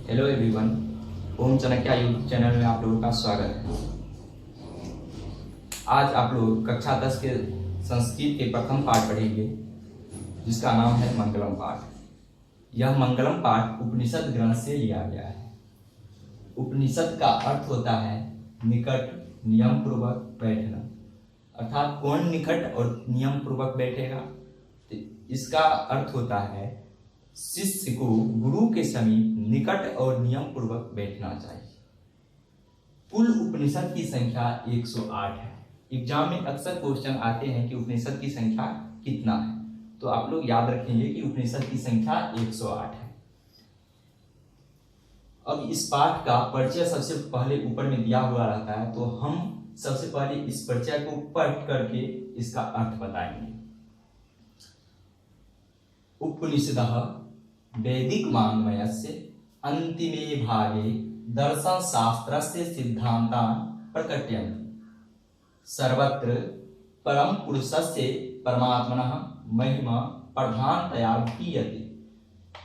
Hello everyone, ओम Chanakya YouTube channel में आप लोगों का स्वागत है। आज आप लोग कक्षा 10 के संस्कृत के प्रथम पाठ पढ़ेंगे, जिसका नाम है मंगलम पाठ। यह मंगलम पाठ उपनिषद ग्रंथ से लिया गया है। उपनिषद का अर्थ होता है निकट, नियम पूर्वक बैठना, अर्थात कौन निकट और नियम पूर्वक बैठेगा। तो इसका अर्थ होता है शिष्य को गुरु के समीप निकट और नियम पूर्वक बैठना चाहिए। कुल उपनिषद की संख्या 108 है। एग्जाम में अक्सर क्वेश्चन आते हैं कि उपनिषद की संख्या कितना है, तो आप लोग याद रखेंगे कि उपनिषद की संख्या 108 है। अब इस पाठ का परिचय सबसे पहले ऊपर में दिया हुआ रहता है, तो हम सबसे पहले इस परिचय को पढ़ करके इसका अर्थ बताएंगे। उपनिषदः वैदिक वाङ्मयस्य अन्तिमे भागे दर्शन शास्त्रस्य सिद्धान्तान् प्रकटयन्ति। सर्वत्र परम पुरुषस्य परमात्मनः महिमा प्रधानतया गीयते।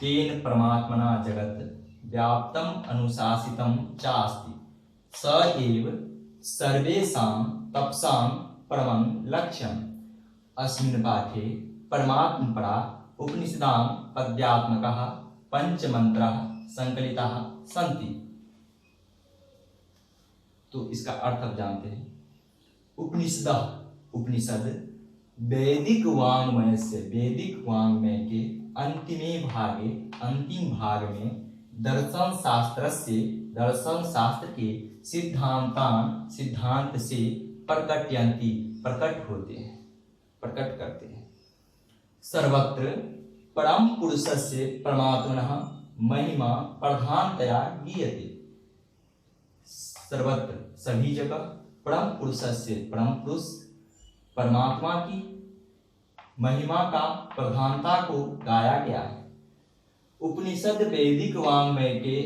तेन परमात्मना जगत् व्याप्तम् अनुशासितं चास्ति। स एव सर्वेषां तपसां परमं लक्ष्यम्। अस्मिन् पाठे परमात्मपरा उपनिषदां पद्यात्मकः पंचमंत्रः संकलिताः सन्ति। तो इसका अर्थ अब जानते हैं। उपनिषद वैदिक वाङ्मय से, वैदिक वाङ्मय के अंतिम भाग में दर्शन शास्त्र के सिद्धांत से प्रकट करते हैं। सर्वत्र परम पुरुषस्य परमात्मनः महिमा प्रधानतया गीयते। सर्वत्र सभी जगह परम पुरुष परमात्मा की महिमा का प्रधानता को गाया गया है। उपनिषद वैदिक वाङ्मय के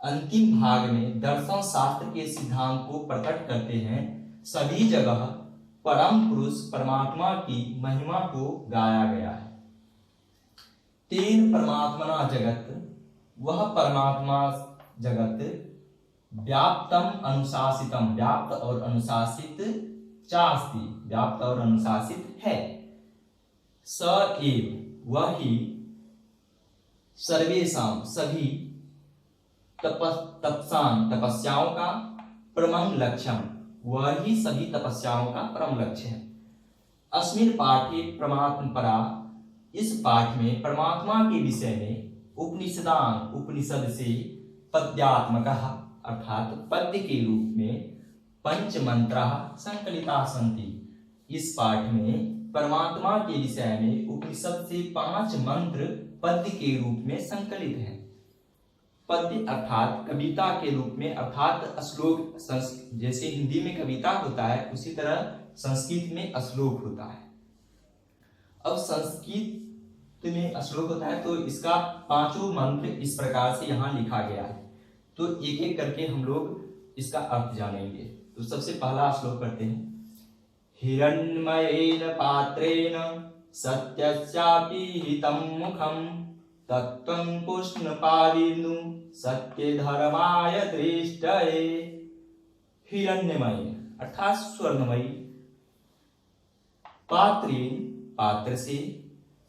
अंतिम भाग में दर्शन शास्त्र के सिद्धांत को प्रकट करते हैं। सभी जगह परम पुरुष परमात्मा की महिमा को गाया गया है। तेन परमात्मना जगत, वह परमात्मा जगत व्याप्तम अनुशासितम, व्याप्त और अनुशासित चास्ति, व्याप्त और अनुशासित है। स एव, वह ही सर्वेषां, सभी तपस्याओं का परम लक्ष्यम, वह ही सभी तपस्याओं का परम लक्ष्य है। अस्मिन् पाठे परमात्मपरा, इस पाठ में परमात्मा के विषय में उपनिषद से पद्यात्मकः, अर्थात पद्य के रूप में पंचमंत्रः संकलिताः सन्ति। इस पाठ में परमात्मा के विषय में उपनिषद से 5 मंत्र पद्य के रूप में संकलित हैं। पद्य अर्थात कविता के रूप में, अर्थात श्लोक, जैसे हिंदी में कविता होता है उसी तरह संस्कृत में श्लोक होता है। अब संस्कृत में श्लोक होता है तो इसका 5 मंत्र इस प्रकार से यहाँ लिखा गया है। तो एक एक करके हम लोग इसका अर्थ जानेंगे। तो सबसे पहला श्लोक करते हैं। हिरण्मयेन पात्रेण सत्यस्यापि हितं मुखम् तत्त्वं पुष्णपाविर्नु सत्य धर्माय दृष्टये। हिरण्यमय अर्थात स्वर्णमयी, पात्र से,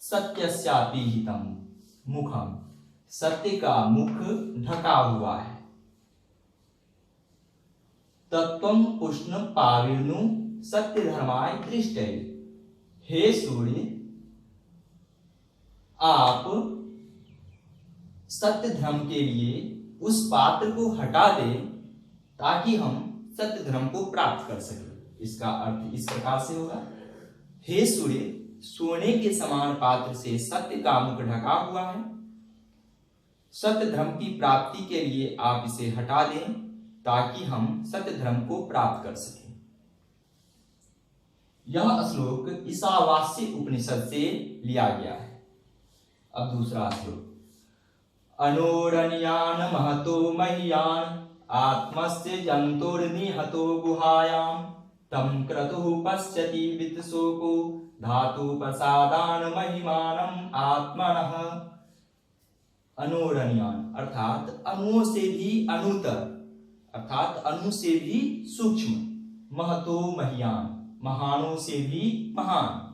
सत्यस्यापि हितं मुखम, सत्य का मुख ढका हुआ है। तत्त्वं पुष्णपाविर्नु सत्य धर्माय दृष्टये। हे सूर्य, आप सत्य धर्म के लिए उस पात्र को हटा दें ताकि हम सत्य धर्म को प्राप्त कर सकें। इसका अर्थ इस प्रकार से होगा। हे सूर्य, सोने के समान पात्र से सत्य का मुख ढका हुआ है। सत्य धर्म की प्राप्ति के लिए आप इसे हटा दें ताकि हम सत्य धर्म को प्राप्त कर सकें। यह श्लोक ईशावास्य उपनिषद से लिया गया है। अब दूसरा श्लोक। अनोरण्यान महतो मह्यान आत्मस्य जन्तुर्निहतो गुहायां तं क्रतुः पश्यति वित्तशोको धातुपसादान महिमानम् आत्मनः। अनोरणीयान अर्थात अणुओं से भी अणुतर, अर्थात अणु से भी सूक्ष्म, महतो मह्यान महानों से भी महान,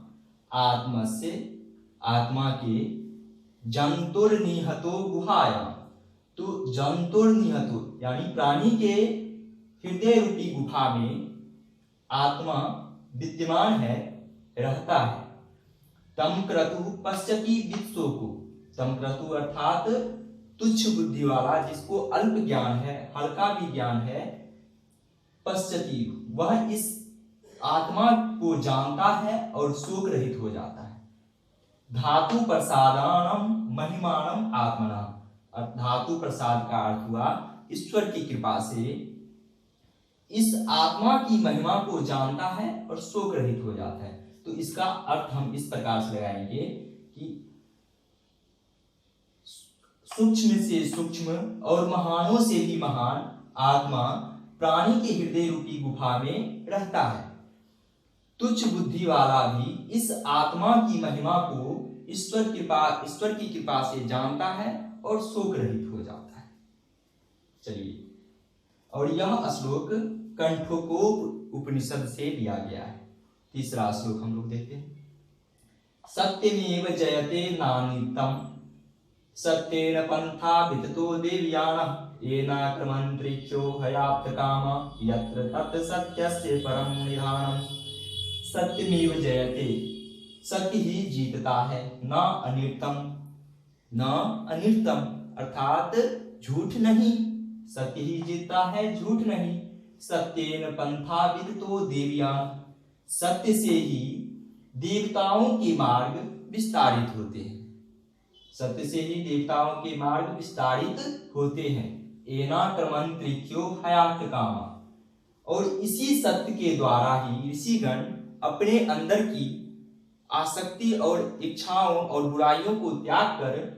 आत्मस्य आत्मा के, जंतुर्निहतो गुहायाम, तो जंतुर्निहतो यानी प्राणी के हृदय रूपी गुफा में आत्मा विद्यमान है, रहता है। तम क्रतु पश्यति वित्सो को, तम क्रतु अर्थात तुच्छ बुद्धि वाला, जिसको अल्प ज्ञान है, हल्का भी ज्ञान है, पश्यति वह इस आत्मा को जानता है और शोक रहित हो जाता है। धातु प्रसादानम महिमानम आत्मना, धातु प्रसाद का अर्थ हुआ ईश्वर की कृपा से इस आत्मा की महिमा को जानता है और शोक रहित हो जाता है। तो इसका अर्थ हम इस प्रकार से लगाएंगे कि सूक्ष्म से सूक्ष्म और महानों से भी महान आत्मा प्राणी के हृदय रूपी गुफा में रहता है। तुच्छ बुद्धि वाला भी इस आत्मा की महिमा को ईश्वर की कृपा से जानता है और शोक रहित हो जाता है। चलिए, और यह श्लोक कंठोकोप उपनिषद से लिया गया है। तीसरा श्लोक हम लोग देखते हैं। सत्यमेव जयते नानित्यम् सत्येन पंथा विततो देवयानः येनाक्रमन्त्रिक्षो हयाप्तकामा यत्र तत् सत्यस्य परम निधानम्। सत्यमेव जयते, सत्य ही जीतता है, न अनिर्तम अर्थात झूठ नहीं, सत्य ही जीतता है, झूठ नहीं। सत्येन पंथा विदितो देवयान, सत्य से ही देवताओं के मार्ग विस्तारित होते हैं, सत्य से ही देवताओं के मार्ग विस्तारित होते हैं। एनाक्रमन्त्रिक्यो हयाक्तकामा, और इसी सत्य के द्वारा ही ऋषिगण अपने अंदर की आसक्ति और इच्छाओं और बुराइयों को त्याग कर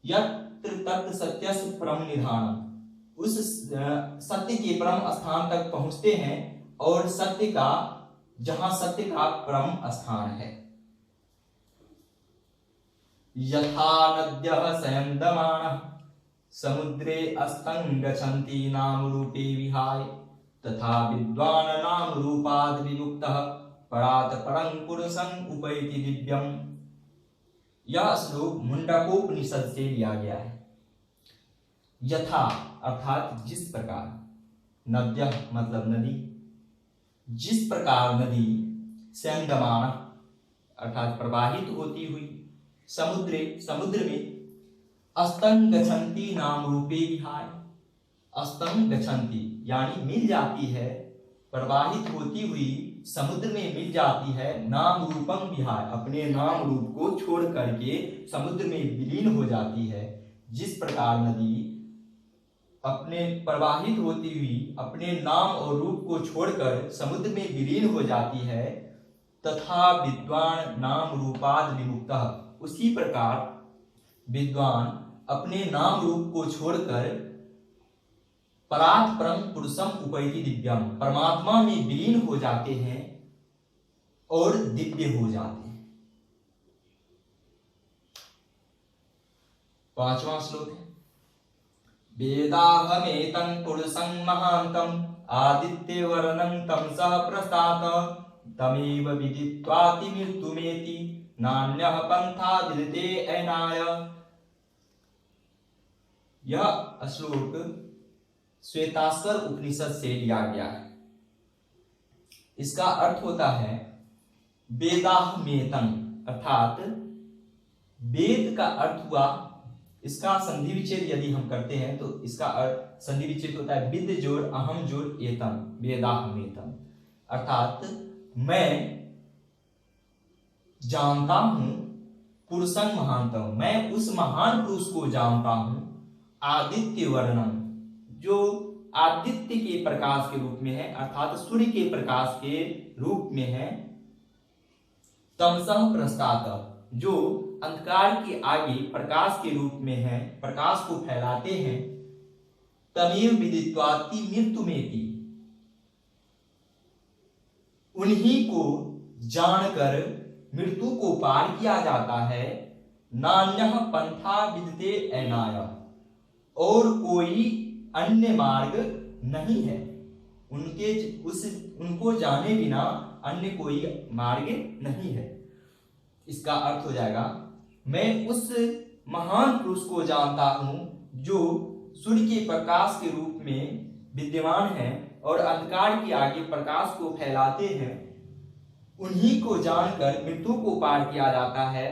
यत्र तत् सत्यस्य परम निधानम्, उस सत्य के परम स्थान तक पहुंचते हैं, और सत्य का जहां सत्य का परम स्थान है। यथा नद्यः संयन्दमानः समुद्रे अस्तं गच्छन्ति नाम रूपे विहाय तथा विद्वान् नाम रूपाद् विमुक्तः परात् परं पुरुषं उपैति दिव्यम्। यह श्लोक मुंडकोपनिषद से लिया गया है। यथा अर्थात जिस प्रकार, नद्यः मतलब नदी, जिस प्रकार नदी संयन्दमान अर्थात प्रवाहित होती हुई समुद्र में अस्तं गच्छन्ति नाम रूपे विहाय, अस्तं गच्छन्ति यानी मिल जाती है, प्रवाहित होती हुई समुद्र में मिल जाती है, नाम रूपम विहाय अपने नाम रूप को छोड़ करके समुद्र में विलीन हो जाती है। जिस प्रकार नदी अपने प्रवाहित होती हुई अपने नाम और रूप को छोड़कर समुद्र में विलीन हो जाती है, तथा विद्वान नाम रूपाद विमुक्तः, उसी प्रकार विद्वान अपने नाम रूप को छोड़कर परात् परम पुरुषम उपैति दिव्यम, परमात्मा में विलीन हो जाते हैं और दिव्य हो जाते हैं। पांचवा श्लोक है। वेदाहमेतं पुरुषं महान्तं आदित्यवर्णं तमसः प्रस्तात तमेव विदित्वाति मृत्युमेति नान्यः पंथा विदिते ऐनाय। यह श्लोक श्वेताश्वर उपनिषद से लिया गया है। इसका अर्थ होता है वेदाहमेतं अर्थात वेद का अर्थ हुआ, इसका संधि विच्छेद यदि हम करते हैं तो इसका अर्थ संधि विच्छेद होता है विद जोड़ अहम जोड़ एतम, वेदाहमेतम अर्थात मैं जानता हूं पुरुषं महानतम, मैं उस महान पुरुष को जानता हूं, आदित्य वर्णम जो आदित्य के प्रकाश के रूप में है अर्थात सूर्य के प्रकाश के रूप में है, तमसः प्रस्तात जो अंधकार के आगे प्रकाश के रूप में है, प्रकाश को फैलाते हैं, तमेव विदित्वाति मृत्युमेति उन्हीं को जानकर मृत्यु को पार किया जाता है, नान्यः पंथा विद्यते ऐनाय, और कोई अन्य मार्ग नहीं है, उनको जाने बिना अन्य कोई मार्ग नहीं है। इसका अर्थ हो जाएगा, मैं उस महान पुरुष को जानता हूं जो सूर्य के प्रकाश के रूप में विद्यमान है और अंधकार के आगे प्रकाश को फैलाते हैं। उन्हीं को जानकर मृत्यु को पार किया जाता है,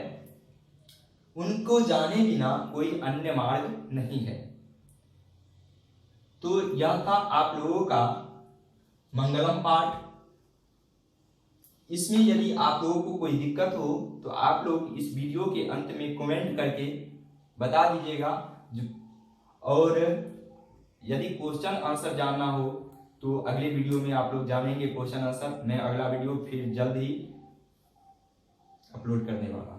उनको जाने बिना कोई अन्य मार्ग नहीं है। तो यह था आप लोगों का मंगलम पाठ। इसमें यदि आप लोगों को कोई दिक्कत हो तो आप लोग इस वीडियो के अंत में कमेंट करके बता दीजिएगा, और यदि क्वेश्चन आंसर जानना हो तो अगले वीडियो में आप लोग जानेंगे क्वेश्चन आंसर। मैं अगला वीडियो फिर जल्द ही अपलोड करने वाला हूं।